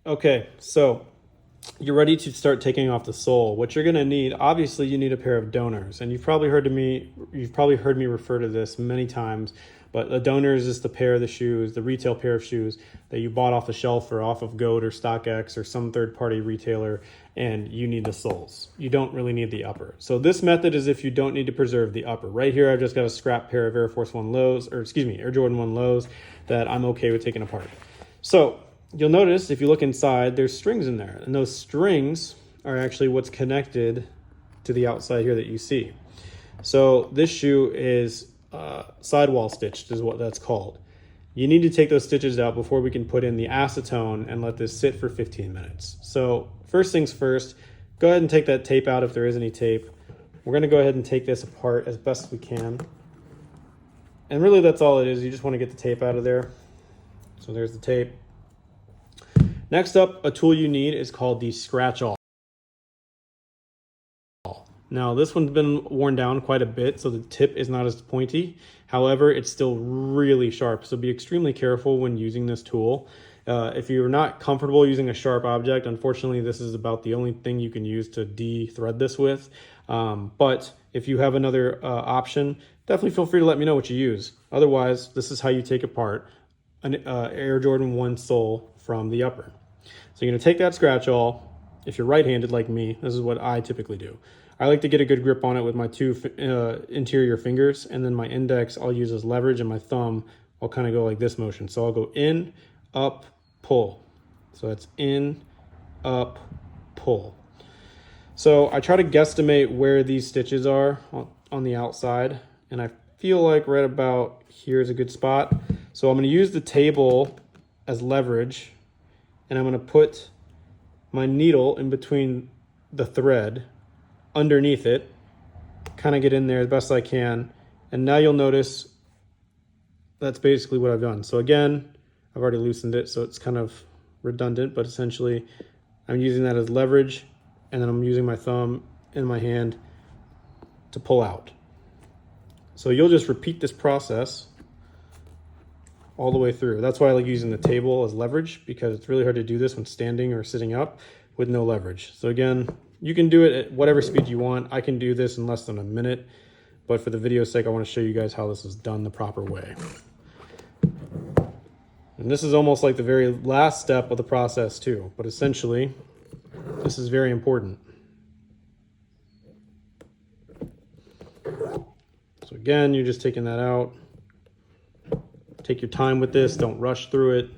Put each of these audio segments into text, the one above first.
Okay, so you're ready to start taking off the sole. What you're gonna need, obviously, you need a pair of donors, and you've probably heard me refer to this many times. But the donors is the pair of the shoes, the retail pair of shoes that you bought off the shelf or off of Goat or StockX or some third-party retailer, and you need the soles. You don't really need the upper. So this method is if you don't need to preserve the upper. Right here, I've just got a scrap pair of Air Jordan 1 lows that I'm okay with taking apart. So you'll notice if you look inside, there's strings in there, and those strings are actually what's connected to the outside here that you see. So this shoe is sidewall stitched is what that's called. You need to take those stitches out before we can put in the acetone and let this sit for 15 minutes. So first things first, go ahead and take that tape out if there is any tape. We're going to go ahead and take this apart as best we can. And really that's all it is. You just want to get the tape out of there. So there's the tape. Next up, a tool you need is called the scratch awl. Now this one's been worn down quite a bit, so the tip is not as pointy. However, it's still really sharp, so be extremely careful when using this tool. If you're not comfortable using a sharp object, unfortunately this is about the only thing you can use to de-thread this with. But if you have another option, definitely feel free to let me know what you use. Otherwise, this is how you take apart an Air Jordan 1 sole from the upper. So you're going to take that scratch awl. If you're right-handed like me, this is what I typically do. I like to get a good grip on it with my two interior fingers, and then my index I'll use as leverage, and my thumb I'll kind of go like this motion. So I'll go in, up, pull. So that's in, up, pull. So I try to guesstimate where these stitches are on the outside, and I feel like right about here is a good spot. So I'm going to use the table as leverage, and I'm going to put my needle in between the thread underneath it, kind of get in there as best I can. And now you'll notice that's basically what I've done. So again, I've already loosened it, so it's kind of redundant, but essentially I'm using that as leverage, and then I'm using my thumb and my hand to pull out. So you'll just repeat this process all the way through. That's why I like using the table as leverage, because it's really hard to do this when standing or sitting up with no leverage. So again, you can do it at whatever speed you want. I can do this in less than a minute, but for the video's sake, I want to show you guys how this is done the proper way. And this is almost like the very last step of the process too, but essentially, this is very important. So again, you're just taking that out. Take your time with this, don't rush through it.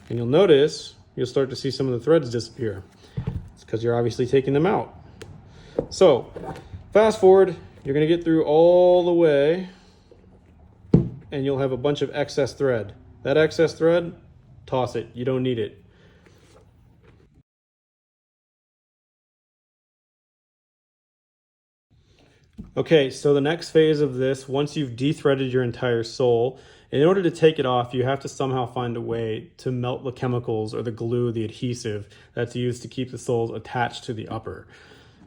And you'll notice, you'll start to see some of the threads disappear. It's because you're obviously taking them out. So, fast forward, you're gonna get through all the way, and you'll have a bunch of excess thread. That excess thread, toss it, you don't need it. Okay, so the next phase of this, once you've de-threaded your entire sole, in order to take it off, you have to somehow find a way to melt the chemicals or the glue, the adhesive that's used to keep the soles attached to the upper.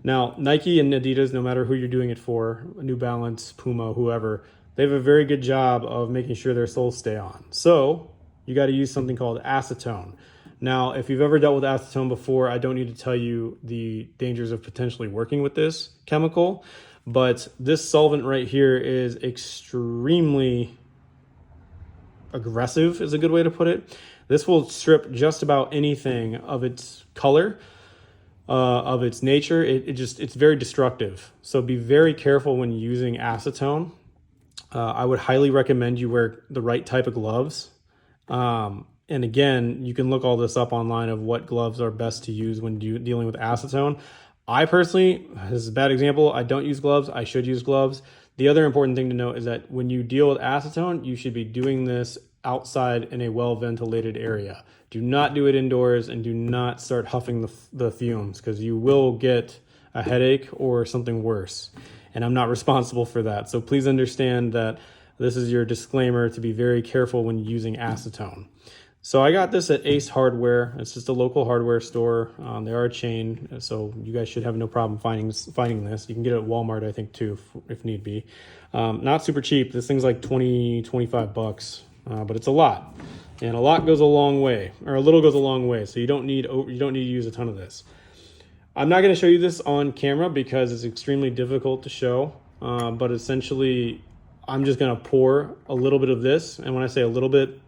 Now, Nike and Adidas, no matter who you're doing it for, New Balance, Puma, whoever, they have a very good job of making sure their soles stay on. So you got to use something called acetone. Now, if you've ever dealt with acetone before, I don't need to tell you the dangers of potentially working with this chemical, but this solvent right here is extremely aggressive, is a good way to put it. This will strip just about anything of its color, of its nature. It's very destructive. So be very careful when using acetone. I would highly recommend you wear the right type of gloves. And again, you can look all this up online of what gloves are best to use when dealing with acetone. I personally, this is a bad example, I don't use gloves. I should use gloves. The other important thing to note is that when you deal with acetone, you should be doing this outside in a well-ventilated area. Do not do it indoors, and do not start huffing the fumes, because you will get a headache or something worse. And I'm not responsible for that. So please understand that this is your disclaimer to be very careful when using acetone. So I got this at Ace Hardware. It's just a local hardware store. They are a chain, so you guys should have no problem finding this. You can get it at Walmart, I think, too, if need be. Not super cheap. This thing's like 25 bucks, but it's a lot. And a lot goes a long way, or a little goes a long way. So you don't need to use a ton of this. I'm not going to show you this on camera because it's extremely difficult to show. But essentially, I'm just going to pour a little bit of this. And when I say a little bit,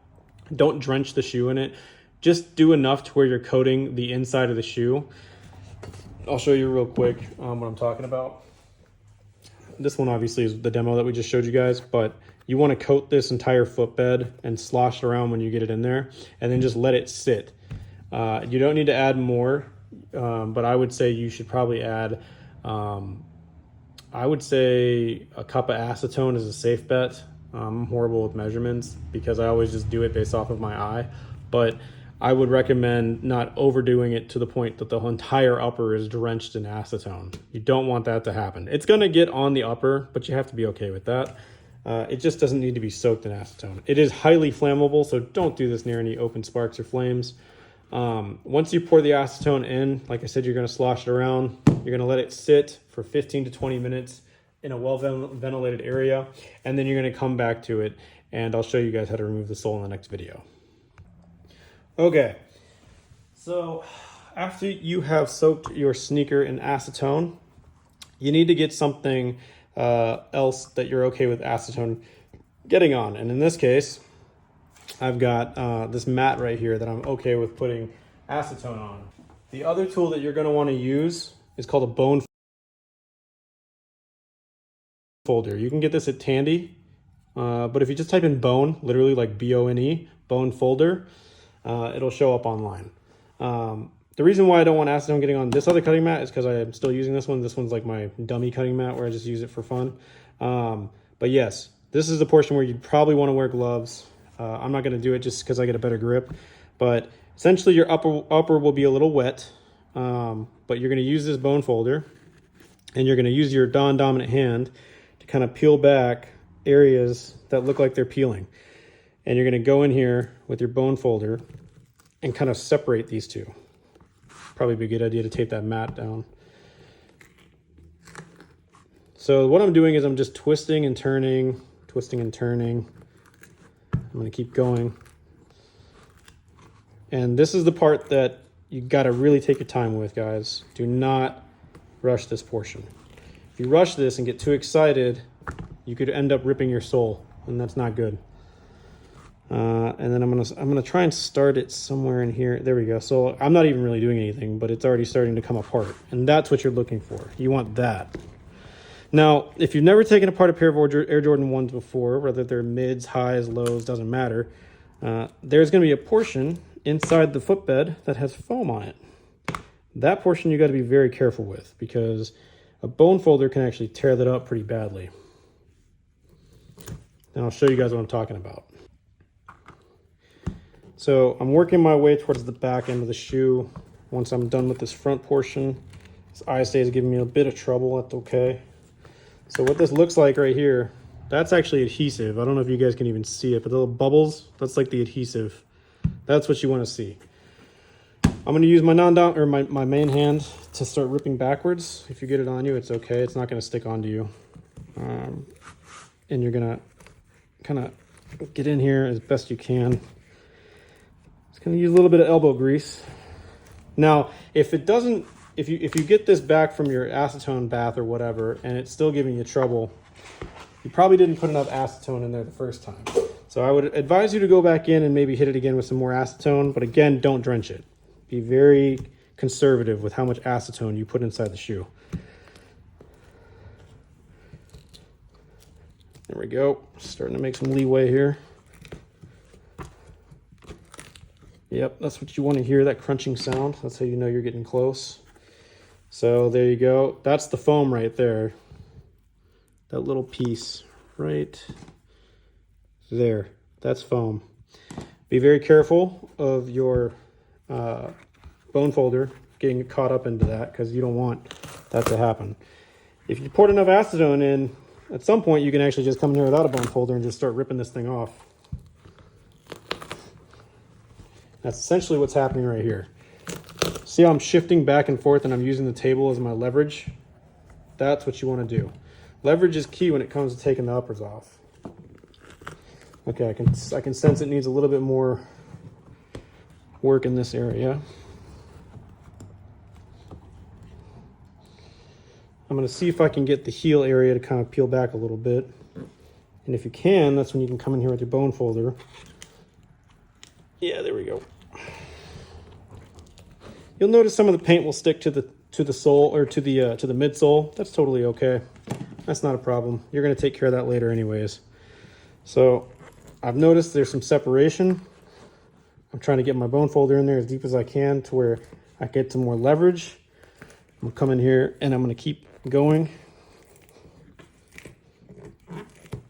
don't drench the shoe in it. Just do enough to where you're coating the inside of the shoe. I'll show you real quick what I'm talking about. This one obviously is the demo that we just showed you guys, but you want to coat this entire footbed and slosh it around when you get it in there, and then just let it sit. You don't need to add more, but I would say you should probably add, I would say a cup of acetone is a safe bet. I'm horrible with measurements because I always just do it based off of my eye, but I would recommend not overdoing it to the point that the entire upper is drenched in acetone. You don't want that to happen. It's going to get on the upper, but you have to be okay with that. It just doesn't need to be soaked in acetone. It is highly flammable, so don't do this near any open sparks or flames. Once you pour the acetone in, like I said, you're going to slosh it around. You're going to let it sit for 15 to 20 minutes in a well-ventilated area, and then you're going to come back to it, and I'll show you guys how to remove the sole in the next video. Okay, so after you have soaked your sneaker in acetone, you need to get something else that you're okay with acetone getting on. And in this case, I've got this mat right here that I'm okay with putting acetone on. The other tool that you're going to want to use is called a bone folder. You can get this at Tandy, but if you just type in bone, literally like B-O-N-E, bone folder, it'll show up online. The reason why I don't want acetone getting on this other cutting mat is because I am still using this one. This one's like my dummy cutting mat where I just use it for fun. But yes, this is the portion where you'd probably want to wear gloves. I'm not going to do it just because I get a better grip. But essentially your upper will be a little wet, but you're going to use this bone folder, and you're going to use your dominant hand to kind of peel back areas that look like they're peeling. And you're going to go in here with your bone folder and kind of separate these two. Probably be a good idea to tape that mat down. So what I'm doing is I'm just twisting and turning, twisting and turning. I'm going to keep going. And this is the part that you got to really take your time with, guys. Do not rush this portion. If you rush this and get too excited, you could end up ripping your sole, and that's not good. And then I'm gonna try and start it somewhere in here. There we go. So I'm not even really doing anything, but it's already starting to come apart, and that's what you're looking for. You want that. Now, if you've never taken apart a pair of Air Jordan 1s before, whether they're mids, highs, lows, doesn't matter, there's going to be a portion inside the footbed that has foam on it. That portion you got to be very careful with, because a bone folder can actually tear that up pretty badly. And I'll show you guys what I'm talking about. So I'm working my way towards the back end of the shoe. Once I'm done with this front portion, this ISA is giving me a bit of trouble. That's okay. So what this looks like right here, that's actually adhesive. I don't know if you guys can even see it, but the little bubbles, that's like the adhesive. That's what you want to see. I'm going to use my my main hand to start ripping backwards. If you get it on you, it's okay. It's not going to stick onto you. And you're going to kind of get in here as best you can. Just going to use a little bit of elbow grease. Now, if it doesn't, if you get this back from your acetone bath or whatever, and it's still giving you trouble, you probably didn't put enough acetone in there the first time. So I would advise you to go back in and maybe hit it again with some more acetone, but again, don't drench it. Be very conservative with how much acetone you put inside the shoe. There we go. Starting to make some leeway here. Yep, that's what you want to hear, that crunching sound. That's how you know you're getting close. So there you go. That's the foam right there. That little piece right there. That's foam. Be very careful of your bone folder getting caught up into that, because you don't want that to happen. If you poured enough acetone in, at some point you can actually just come in here without a bone folder and just start ripping this thing off. That's essentially what's happening right here. See how I'm shifting back and forth and I'm using the table as my leverage? That's what you want to do. Leverage is key when it comes to taking the uppers off. Okay, I can sense it needs a little bit more work in this area. I'm going to see if I can get the heel area to kind of peel back a little bit. And if you can, that's when you can come in here with your bone folder. Yeah, there we go. You'll notice some of the paint will stick to the sole or to the midsole. That's totally okay. That's not a problem. You're going to take care of that later anyways. So I've noticed there's some separation. I'm trying to get my bone folder in there as deep as I can to where I get some more leverage. I'm going to come in here and I'm going to keep going.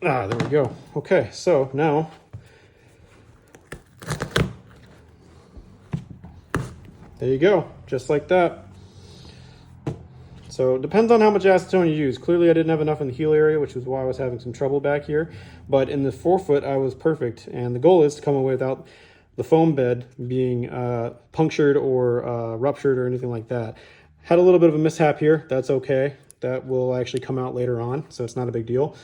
There we go. Okay, so now there you go, just like that. So it depends on how much acetone you use. Clearly I didn't have enough in the heel area, which is why I was having some trouble back here. But in the forefoot, I was perfect. And the goal is to come away without the foam bed being punctured or ruptured or anything like that. Had a little bit of a mishap here. That's okay. That will actually come out later on, so it's not a big deal.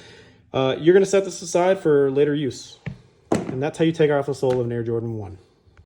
You're going to set this aside for later use. And that's how you take off the sole of an Air Jordan 1.